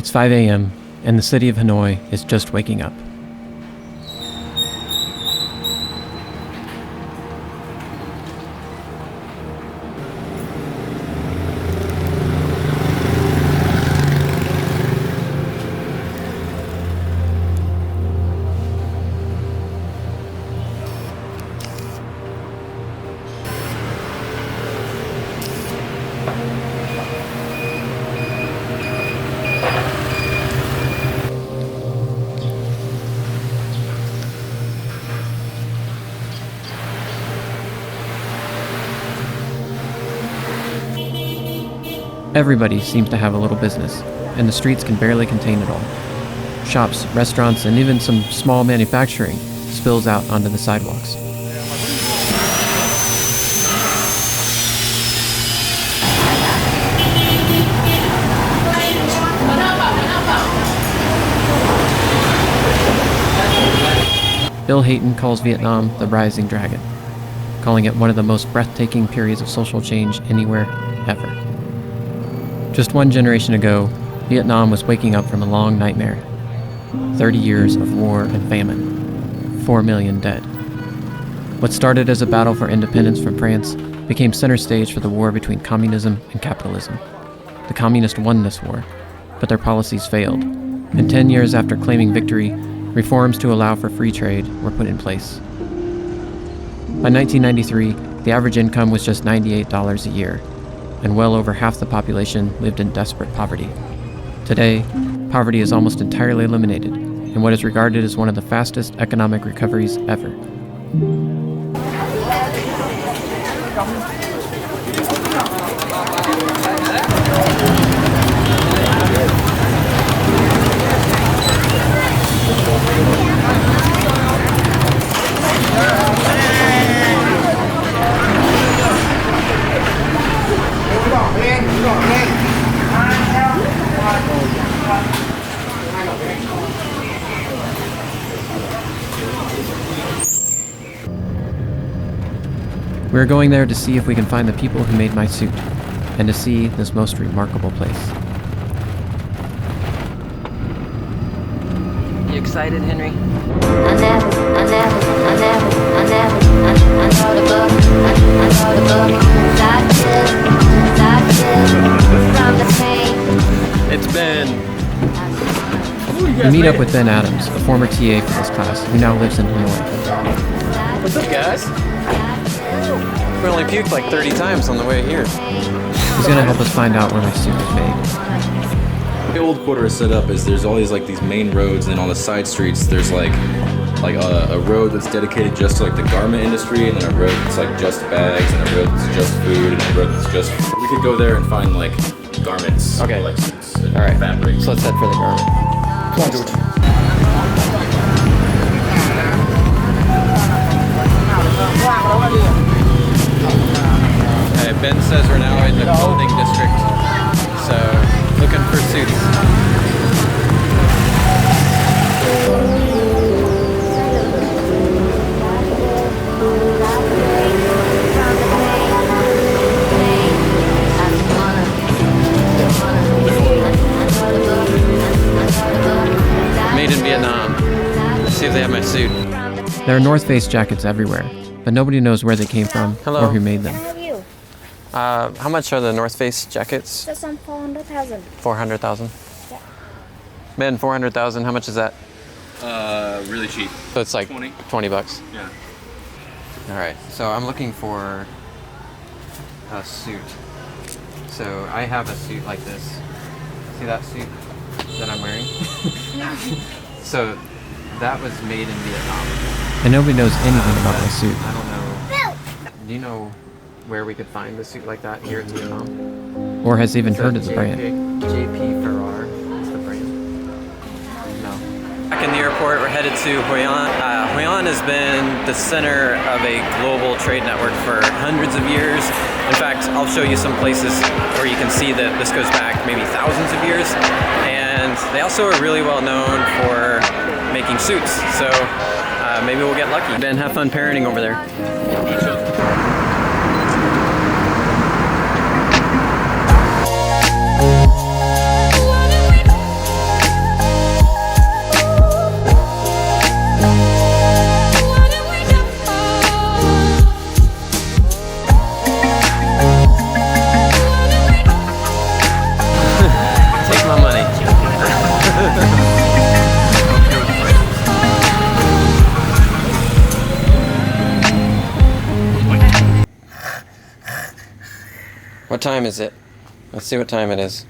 It's 5 a.m., and the city of Hanoi is just waking up. Everybody seems to have a little business, and the streets can barely contain it all. Shops, restaurants, and even some small manufacturing spills out onto the sidewalks. Bill Hayton calls Vietnam the rising dragon, calling it one of the most breathtaking periods of social change anywhere, ever. Just one generation ago, Vietnam was waking up from a long nightmare. 30 years of war and famine. 4 million dead. What started as a battle for independence from France became center stage for the war between communism and capitalism. The communists won this war, but their policies failed. And 10 years after claiming victory, reforms to allow for free trade were put in place. By 1993, the average income was just $98 a year, and well over half the population lived in desperate poverty. Today, poverty is almost entirely eliminated in what is regarded as one of the fastest economic recoveries ever. We're going there to see if we can find the people who made my suit, and to see this most remarkable place. You excited, Henry? I know the book. From the pain. It's Ben. We meet up with Ben Adams, a former TA for this class, who now lives in Hanoi. What's up, guys? We only puked like 30 times on the way here. He's gonna help us find out where my suit is made. The old quarter is set up as there's always like these main roads, and on the side streets there's like a road that's dedicated just to like the garment industry, and then a road that's like just bags, and a road that's just food, and a road that's just. We could go there and find like garments, Okay. like suits, and All right, fabrics. so let's head for the garment. Come on, George. Okay, Ben says we're now in the clothing district, so looking for suits. Made in Vietnam. Let's see if they have my suit. There are North Face jackets everywhere, but nobody knows where they came from Hello. or who made them. Have you? How much are the North Face jackets? Just on 400,000. 400,000. Yeah. Ben, 400,000. How much is that? Really cheap. So it's like 20. 20 bucks. Yeah. All right. So I'm looking for a suit. So I have a suit like this. See that suit that I'm wearing? So that was made in Vietnam. And nobody knows anything about my suit. I don't know. Do you know where we could find a suit like that here in Vietnam? Or has even So heard of the brand. JP Ferrar is the brand. No. Back in the airport, we're headed to Hoi An. Hoi An has been the center of a global trade network for hundreds of years. In fact, I'll show you some places where you can see that this goes back maybe thousands of years. And they also are really well known for making suits. So maybe we'll get lucky. Ben, have fun parenting over there. What time is it? Let's see what time it is.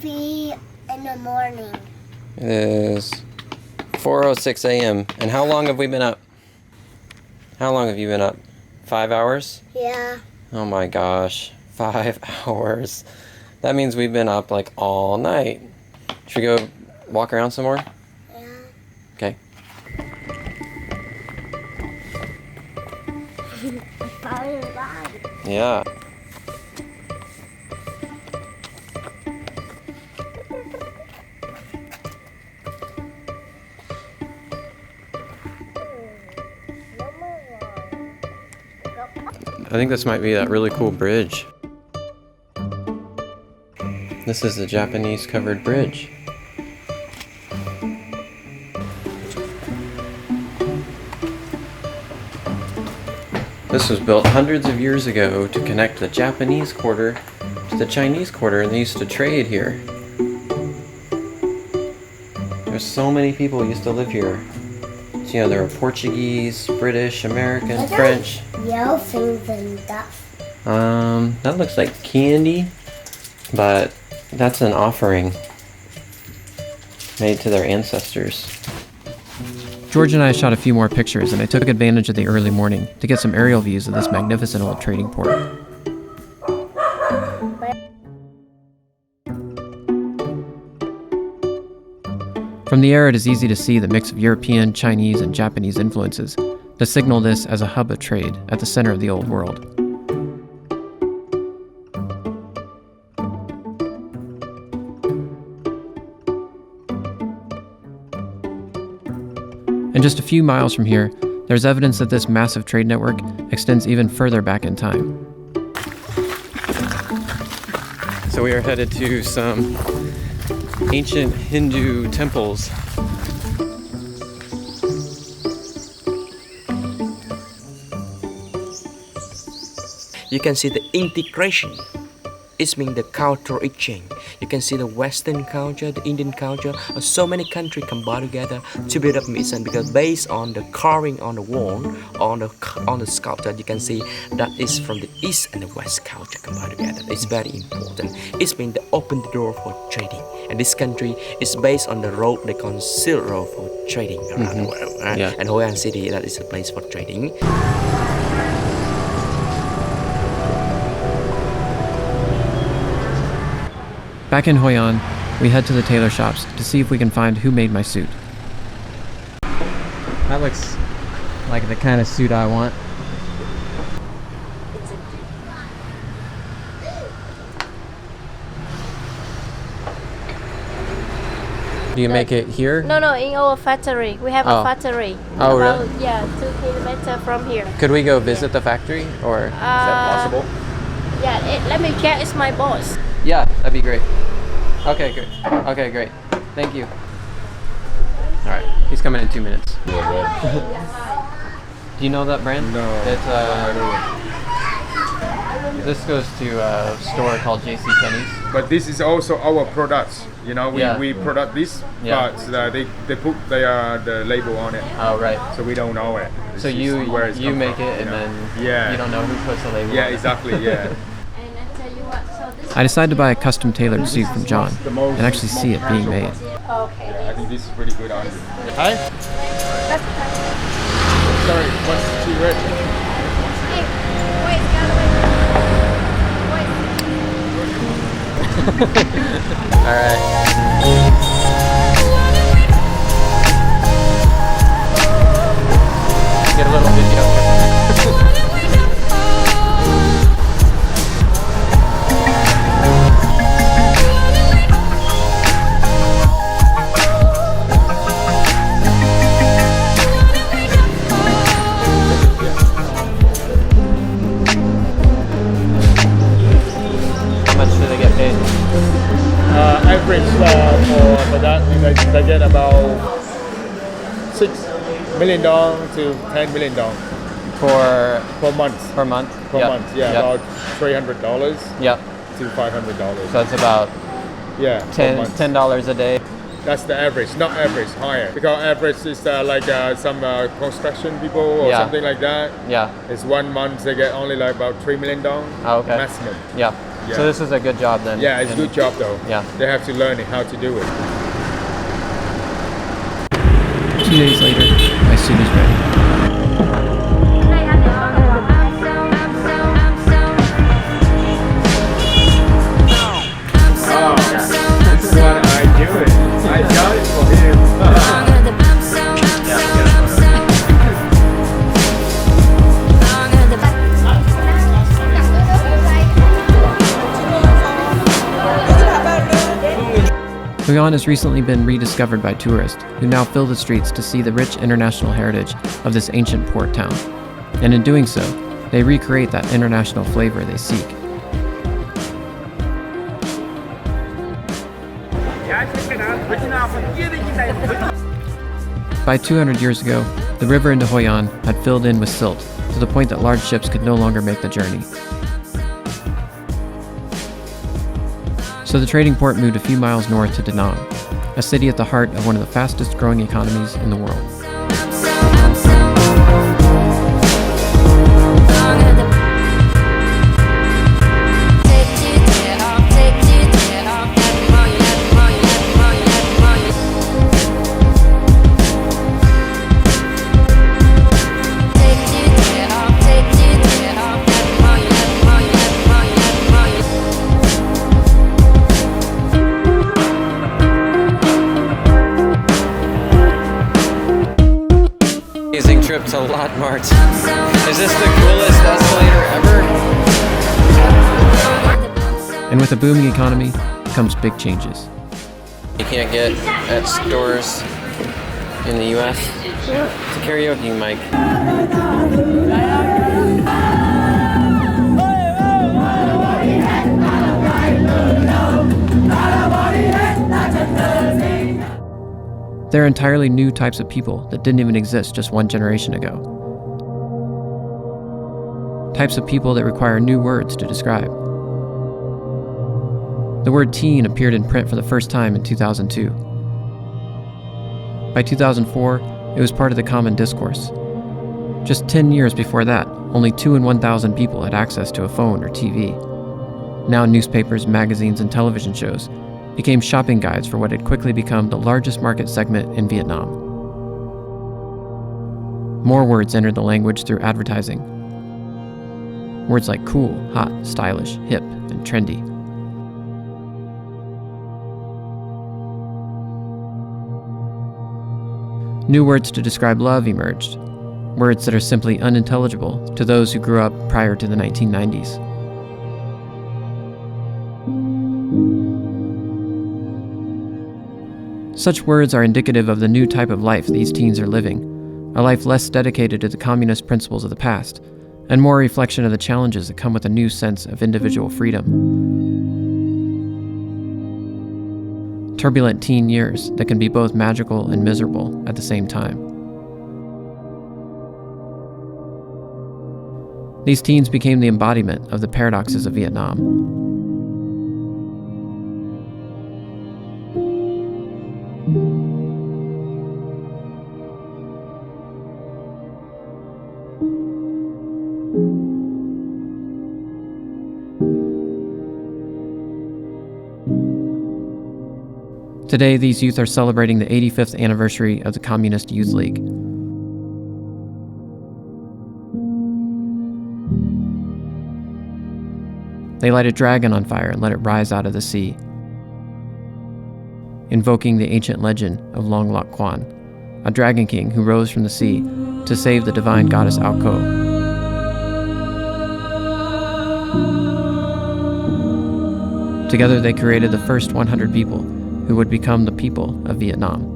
3 in the morning. It is 4:06 a.m. And how long have we been up? How long have you been up? 5 hours? Yeah. Oh my gosh, 5 hours. That means we've been up like all night. Should we go walk around some more? Yeah. Okay. Fire light. Yeah. I think this might be that really cool bridge. This is the Japanese covered bridge. This was built hundreds of years ago to connect the Japanese quarter to the Chinese quarter, and they used to trade here. There's so many people who used to live here. So, you know, there were Portuguese, British, American, French. Yellow things and stuff. That looks like candy, but that's an offering made to their ancestors. George and I shot a few more pictures, and I took advantage of the early morning to get some aerial views of this magnificent old trading port. From the air, it is easy to see the mix of European, Chinese, and Japanese influences that signal this as a hub of trade at the center of the old world. And just a few miles from here, there's evidence that this massive trade network extends even further back in time. So we are headed to some ancient Hindu temples. You can see the integration. It means the cultural exchange. You can see the Western culture, the Indian culture, so many countries combine together to build up Mission. Because based on the carving on the wall, on the sculpture, you can see that is from the East and the West culture combined together. It's very important. It means they open the door for trading. And this country is based on the road they call Silk Road for trading around the world. Yeah. And Hoi An City, that is a place for trading. Back in Hoi An, we head to the tailor shops to see if we can find who made my suit. That looks like the kind of suit I want. Do you make it here? No, in our factory. We have Oh. a factory. Oh, about, really? Yeah, 2 kilometers from here. Could we go visit the factory, or is that possible? Yeah, let me check. It's my boss. Yeah, that'd be great. Okay, good. Okay, great. Thank you. All right, he's coming in 2 minutes. Do you know that brand? No. It's this goes to a store called JCPenney's. But this is also our products. You know, Yeah. we product this, Yeah. but they put the label on it, Oh, right. so we don't know it. So It's you just where it's come make from, it, and you know? then Yeah. you don't know who puts the label Yeah, on it. exactly. Yeah. And I tell you what, so this I decided to buy a custom tailored suit from John The most- and actually see it being made. okay. I think this is pretty good on you. Hi. Sorry, what's too rich? Hey, wait, gotta wait. All right. Get a little video. How much do they get paid? Average for that, they get about $6 million to $10 million For per month. per month? Per Yep. month, yeah, Yep. about $300 Yep. to $500. So that's about Yeah, per $10 month. $10 a day. That's the average, not average, higher. Because average is some construction people or Yeah. something like that. Yeah. It's 1 month they get only like about $3 million Oh, okay. maximum. Yeah. Yeah. So this is a good job then. Yeah, it's a And- good job though. Yeah. They have to learn how to do it. 2 days later, my suit is ready. This is what I do it. I got it for him. Hoi An has recently been rediscovered by tourists who now fill the streets to see the rich international heritage of this ancient port town. And in doing so, they recreate that international flavor they seek. By 200 years ago, the river into Hoi An had filled in with silt to the point that large ships could no longer make the journey. So the trading port moved a few miles north to Da Nang, a city at the heart of one of the fastest growing economies in the world. Amazing trip to Lot Mart. Is this the coolest escalator ever? And with a booming economy comes big changes. You can't get at stores in the US. It's a karaoke mic. There are entirely new types of people that didn't even exist just one generation ago. Types of people that require new words to describe. The word teen appeared in print for the first time in 2002. By 2004, it was part of the common discourse. Just 10 years before that, only 2 in 1,000 people had access to a phone or TV. Now newspapers, magazines, and television shows became shopping guides for what had quickly become the largest market segment in Vietnam. More words entered the language through advertising. Words like cool, hot, stylish, hip, and trendy. New words to describe love emerged, words that are simply unintelligible to those who grew up prior to the 1990s. Such words are indicative of the new type of life these teens are living, a life less dedicated to the communist principles of the past, and more a reflection of the challenges that come with a new sense of individual freedom. Turbulent teen years that can be both magical and miserable at the same time. These teens became the embodiment of the paradoxes of Vietnam. Today, these youth are celebrating the 85th anniversary of the Communist Youth League. They light a dragon on fire and let it rise out of the sea, invoking the ancient legend of Long Lok Quan, a dragon king who rose from the sea to save the divine goddess Ao Ko. Together, they created the first 100 people who would become the people of Vietnam.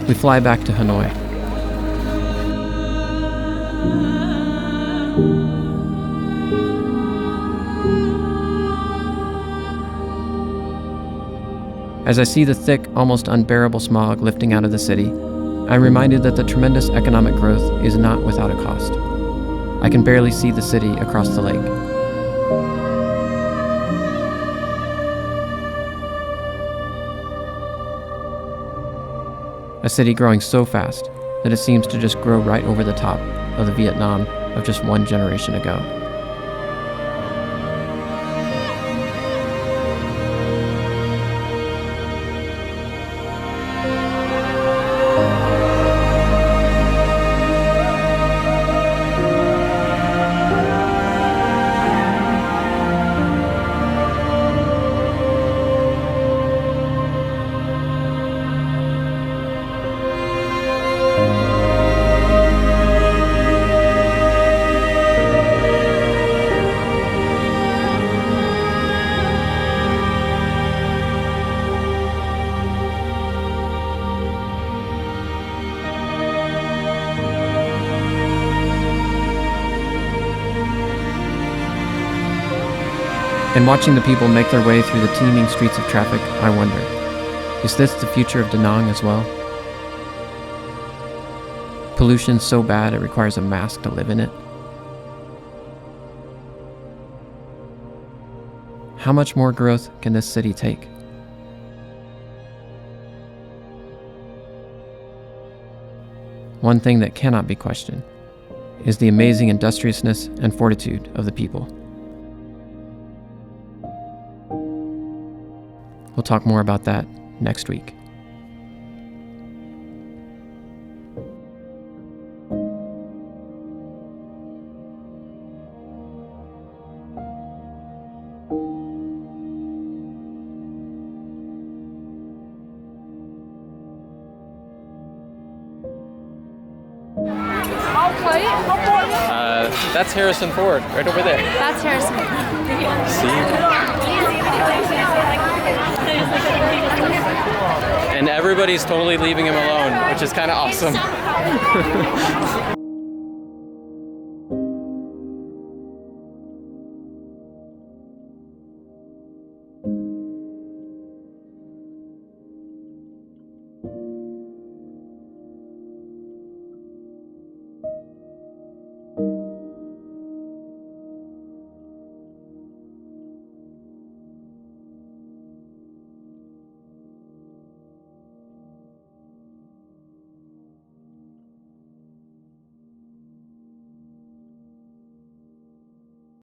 We fly back to Hanoi. As I see the thick, almost unbearable smog lifting out of the city, I'm reminded that the tremendous economic growth is not without a cost. I can barely see the city across the lake. A city growing so fast that it seems to just grow right over the top of the Vietnam of just one generation ago. And watching the people make their way through the teeming streets of traffic, I wonder, is this the future of Da Nang as well? Pollution so bad it requires a mask to live in it? How much more growth can this city take? One thing that cannot be questioned is the amazing industriousness and fortitude of the people. We'll talk more about that next week. That's Harrison Ford, right over there. That's Harrison. And everybody's totally leaving him alone, which is kind of awesome.